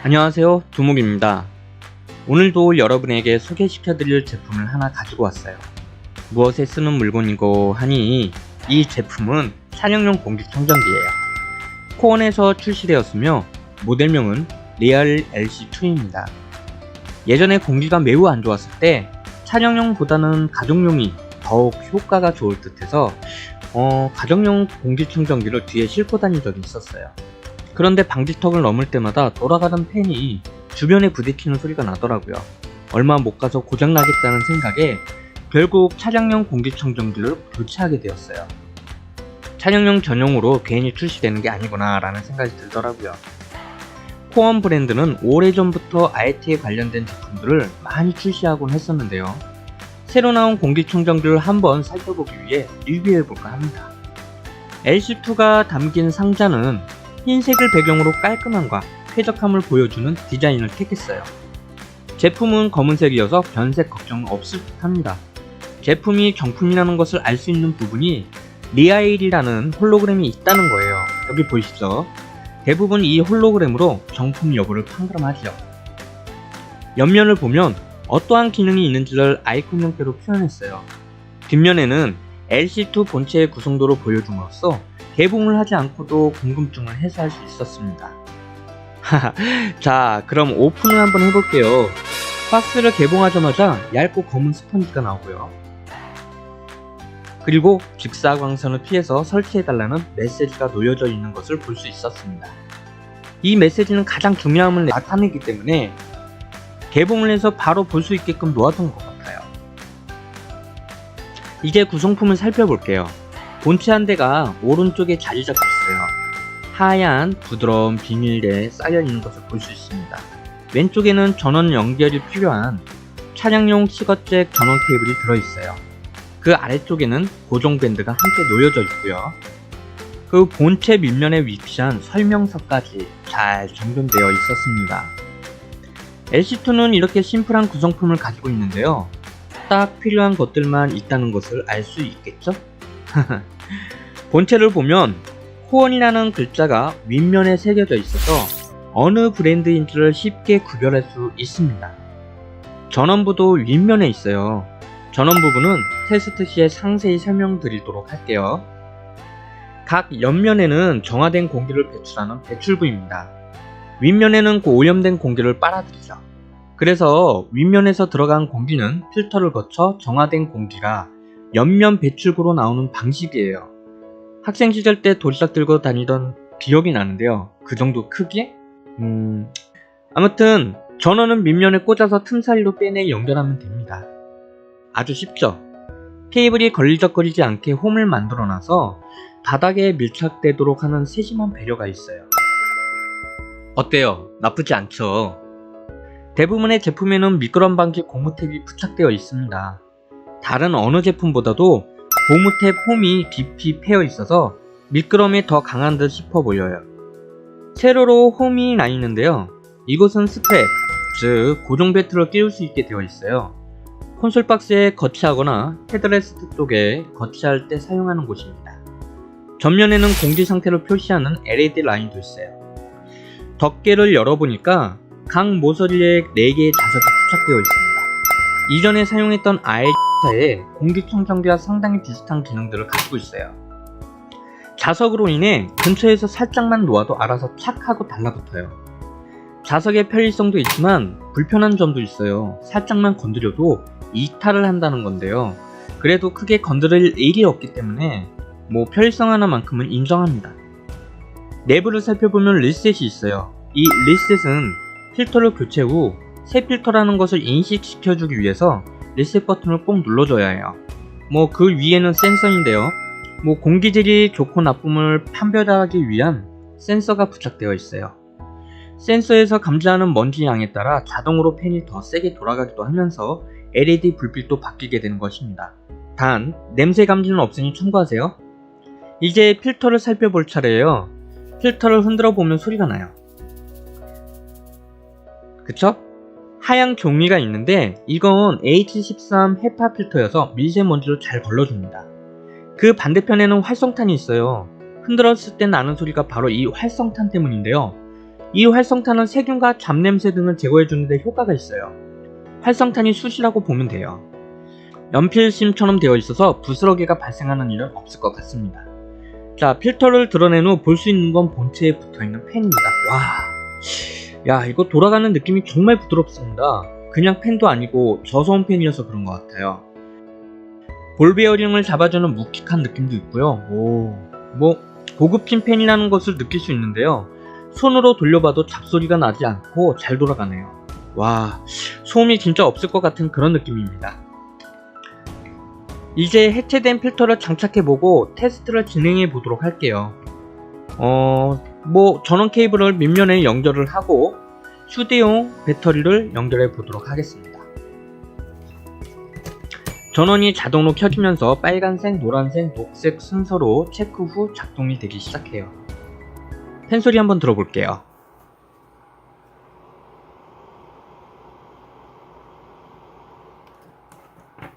안녕하세요, 두목입니다. 오늘도 여러분에게 소개시켜드릴 제품을 하나 가지고 왔어요. 무엇에 쓰는 물건이고 하니 이 제품은 차량용 공기청정기예요. 코원에서 출시되었으며 모델명은 리얼 LC2입니다. 예전에 공기가 매우 안 좋았을 때 차량용보다는 가정용이 더욱 효과가 좋을 듯해서 가정용 공기청정기를 뒤에 싣고 다닌 적이 있었어요. 그런데 방지턱을 넘을 때마다 돌아가던 팬이 주변에 부딪히는 소리가 나더라고요. 얼마 못 가서 고장나겠다는 생각에 결국 차량용 공기청정기를 교체하게 되었어요. 차량용 전용으로 괜히 출시되는 게 아니구나 라는 생각이 들더라고요. 코원 브랜드는 오래전부터 IoT에 관련된 제품들을 많이 출시하곤 했었는데요. 새로 나온 공기청정기를 한번 살펴보기 위해 리뷰해볼까 합니다. LC2가 담긴 상자는 흰색을 배경으로 깔끔함과 쾌적함을 보여주는 디자인을 택했어요. 제품은 검은색이어서 변색 걱정은 없을 듯 합니다. 제품이 정품이라는 것을 알 수 있는 부분이 리아일이라는 홀로그램이 있다는 거예요. 여기 보이시죠? 대부분 이 홀로그램으로 정품 여부를 판가름하죠. 옆면을 보면 어떠한 기능이 있는지를 아이콘 형태로 표현했어요. 뒷면에는 LC2 본체의 구성도를 보여줌으로써 개봉을 하지 않고도 궁금증을 해소할 수 있었습니다. 자, 그럼 오픈을 한번 해볼게요. 박스를 개봉하자마자 얇고 검은 스펀지가 나오고요. 그리고 직사광선을 피해서 설치해달라는 메시지가 놓여져 있는 것을 볼 수 있었습니다. 이 메시지는 가장 중요함을 나타내기 때문에 개봉을 해서 바로 볼 수 있게끔 놓아둔 것 같아요. 이제 구성품을 살펴볼게요. 본체 한 대가 오른쪽에 자리 잡혀 있어요. 하얀 부드러운 비닐에 쌓여있는 것을 볼 수 있습니다. 왼쪽에는 전원 연결이 필요한 차량용 시거잭 전원 케이블이 들어있어요. 그 아래쪽에는 고정 밴드가 함께 놓여져 있고요. 그 본체 밑면에 위치한 설명서까지 잘 정돈되어 있었습니다. LC2는 이렇게 심플한 구성품을 가지고 있는데요. 딱 필요한 것들만 있다는 것을 알 수 있겠죠? 본체를 보면 코원이라는 글자가 윗면에 새겨져 있어서 어느 브랜드인지를 쉽게 구별할 수 있습니다. 전원부도 윗면에 있어요. 전원 부분은 테스트 시에 상세히 설명드리도록 할게요. 각 옆면에는 정화된 공기를 배출하는 배출구입니다. 윗면에는 그 오염된 공기를 빨아들이죠. 그래서 윗면에서 들어간 공기는 필터를 거쳐 정화된 공기가 옆면 배출구로 나오는 방식이에요. 학생 시절 때 도시락 들고 다니던 기억이 나는데요. 그 정도 크기? 아무튼 전원은 밑면에 꽂아서 틈 사이로 빼내 연결하면 됩니다. 아주 쉽죠? 케이블이 걸리적거리지 않게 홈을 만들어놔서 바닥에 밀착되도록 하는 세심한 배려가 있어요. 어때요? 나쁘지 않죠? 대부분의 제품에는 미끄럼 방지 고무탭이 부착되어 있습니다. 다른 어느 제품보다도 고무탭 홈이 깊이 패여 있어서 미끄럼에 더 강한 듯 싶어 보여요. 세로로 홈이 나 있는데요. 이곳은 스트랩, 즉 고정 벨트를 끼울 수 있게 되어 있어요. 콘솔 박스에 거치하거나 헤드레스트 쪽에 거치할 때 사용하는 곳입니다. 전면에는 공기 상태를 표시하는 LED 라인도 있어요. 덮개를 열어보니까 각 모서리에 4개의 자석이 부착되어 있습니다. 이전에 사용했던 RC사의 공기청정기와 상당히 비슷한 기능들을 가지고 있어요. 자석으로 인해 근처에서 살짝만 놓아도 알아서 착 하고 달라붙어요. 자석의 편리성도 있지만 불편한 점도 있어요. 살짝만 건드려도 이탈을 한다는 건데요. 그래도 크게 건드릴 일이 없기 때문에 편리성 하나만큼은 인정합니다. 내부를 살펴보면 리셋이 있어요. 이 리셋은 필터를 교체 후 새 필터라는 것을 인식시켜주기 위해서 리셋 버튼을 꼭 눌러줘야 해요. 그 위에는 센서인데요. 공기질이 좋고 나쁨을 판별하기 위한 센서가 부착되어 있어요. 센서에서 감지하는 먼지 양에 따라 자동으로 팬이 더 세게 돌아가기도 하면서 LED 불빛도 바뀌게 되는 것입니다. 단, 냄새 감지는 없으니 참고하세요. 이제 필터를 살펴볼 차례예요. 필터를 흔들어 보면 소리가 나요. 그쵸? 하얀 종이가 있는데 이건 H13 헤파 필터여서 미세먼지를 잘 걸러줍니다. 그 반대편에는 활성탄이 있어요. 흔들었을 때 나는 소리가 바로 이 활성탄 때문인데요. 이 활성탄은 세균과 잡냄새 등을 제거해주는 데 효과가 있어요. 활성탄이 숯이라고 보면 돼요. 연필심처럼 되어 있어서 부스러기가 발생하는 일은 없을 것 같습니다. 자, 필터를 드러낸 후 볼 수 있는 건 본체에 붙어있는 펜입니다. 와, 야, 이거 돌아가는 느낌이 정말 부드럽습니다. 그냥 펜도 아니고 저소음 펜이어서 그런 것 같아요. 볼 베어링을 잡아주는 묵직한 느낌도 있고요. 뭐 고급진 펜이라는 것을 느낄 수 있는데요. 손으로 돌려봐도 잡소리가 나지 않고 잘 돌아가네요. 와, 소음이 진짜 없을 것 같은 그런 느낌입니다. 이제 해체된 필터를 장착해보고 테스트를 진행해 보도록 할게요. 전원 케이블을 밑면에 연결을 하고 휴대용 배터리를 연결해 보도록 하겠습니다. 전원이 자동으로 켜지면서 빨간색, 노란색, 녹색 순서로 체크 후 작동이 되기 시작해요. 펜소리 한번 들어볼게요.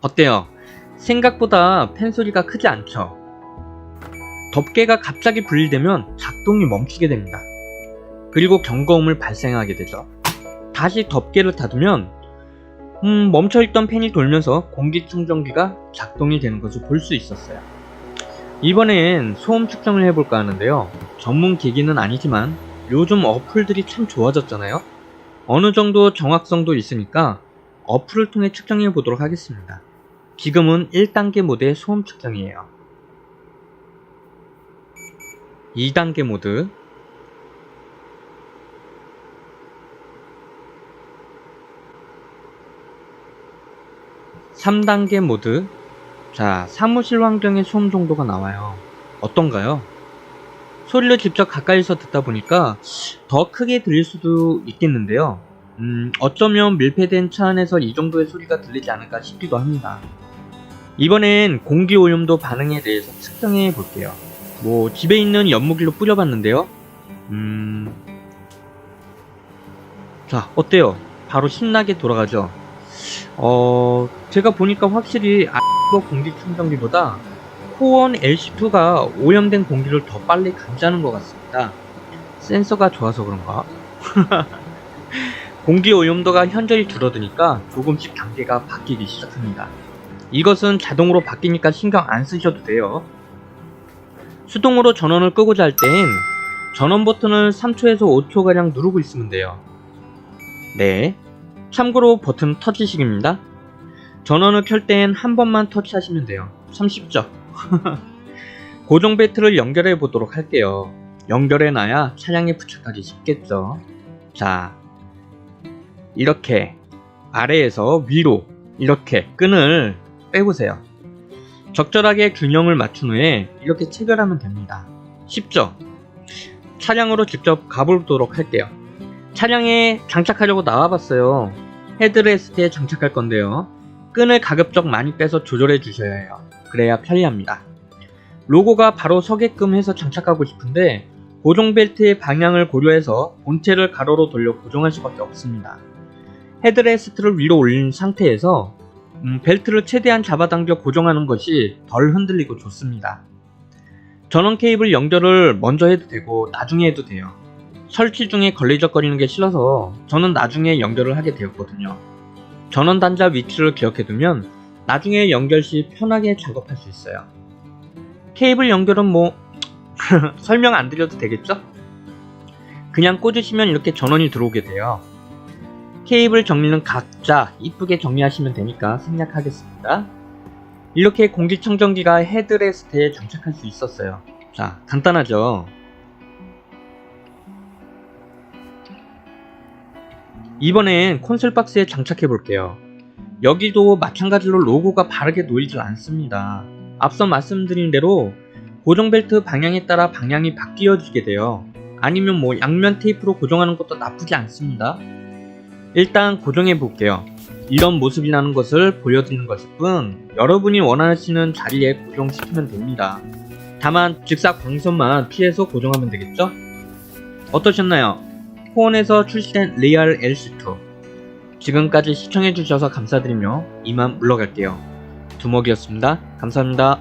어때요? 생각보다 펜소리가 크지 않죠? 덮개가 갑자기 분리되면 작동이 멈추게 됩니다. 그리고 경고음을 발생하게 되죠. 다시 덮개를 닫으면 멈춰있던 펜이 돌면서 공기충전기가 작동이 되는 것을 볼 수 있었어요. 이번엔 소음 측정을 해볼까 하는데요. 전문 기기는 아니지만 요즘 어플들이 참 좋아졌잖아요. 어느 정도 정확성도 있으니까 어플을 통해 측정해 보도록 하겠습니다. 지금은 1단계 모드의 소음 측정이에요. 2단계 모드, 3단계 모드. 자, 사무실 환경의 소음 정도가 나와요. 어떤가요? 소리를 직접 가까이서 듣다 보니까 더 크게 들릴 수도 있겠는데요. 어쩌면 밀폐된 차 안에서 이 정도의 소리가 들리지 않을까 싶기도 합니다. 이번엔 공기 오염도 반응에 대해서 측정해 볼게요. 집에 있는 연무기로 뿌려봤는데요. 자, 어때요? 바로 신나게 돌아가죠? 제가 보니까 확실히 공기충전기보다 코온 LC2가 오염된 공기를 더 빨리 감지하는 것 같습니다. 센서가 좋아서 그런가? 공기 오염도가 현저히 줄어드니까 조금씩 단계가 바뀌기 시작합니다. 이것은 자동으로 바뀌니까 신경 안 쓰셔도 돼요. 수동으로 전원을 끄고자 할 땐 전원 버튼을 3초에서 5초가량 누르고 있으면 돼요. 네, 참고로 버튼 터치식입니다. 전원을 켤 땐 한 번만 터치하시면 돼요. 참 쉽죠? 고정 벨트를 연결해 보도록 할게요. 연결해 놔야 차량에 부착하기 쉽겠죠. 자, 이렇게 아래에서 위로 이렇게 끈을 빼보세요. 적절하게 균형을 맞춘 후에 이렇게 체결하면 됩니다. 쉽죠? 차량으로 직접 가보도록 할게요. 차량에 장착하려고 나와봤어요. 헤드레스트에 장착할 건데요. 끈을 가급적 많이 빼서 조절해 주셔야 해요. 그래야 편리합니다. 로고가 바로 서게끔 해서 장착하고 싶은데 고정 벨트의 방향을 고려해서 본체를 가로로 돌려 고정할 수밖에 없습니다. 헤드레스트를 위로 올린 상태에서 벨트를 최대한 잡아당겨 고정하는 것이 덜 흔들리고 좋습니다. 전원 케이블 연결을 먼저 해도 되고 나중에 해도 돼요. 설치 중에 걸리적거리는 게 싫어서 저는 나중에 연결을 하게 되었거든요. 전원 단자 위치를 기억해두면 나중에 연결 시 편하게 작업할 수 있어요. 케이블 연결은 설명 안 드려도 되겠죠? 그냥 꽂으시면 이렇게 전원이 들어오게 돼요. 케이블 정리는 각자 이쁘게 정리하시면 되니까 생략하겠습니다. 이렇게 공기청정기가 헤드레스트에 장착할 수 있었어요. 자, 간단하죠? 이번엔 콘솔 박스에 장착해 볼게요. 여기도 마찬가지로 로고가 바르게 놓이질 않습니다. 앞서 말씀드린 대로 고정 벨트 방향에 따라 방향이 바뀌어지게 돼요. 아니면 양면 테이프로 고정하는 것도 나쁘지 않습니다. 일단 고정해 볼게요. 이런 모습이라는 것을 보여드리는 것일 뿐 여러분이 원하시는 자리에 고정시키면 됩니다. 다만 직사 광선만 피해서 고정하면 되겠죠? 어떠셨나요? 코온에서 출시된 리얼 LC2. 지금까지 시청해주셔서 감사드리며 이만 물러갈게요. 두목이었습니다. 감사합니다.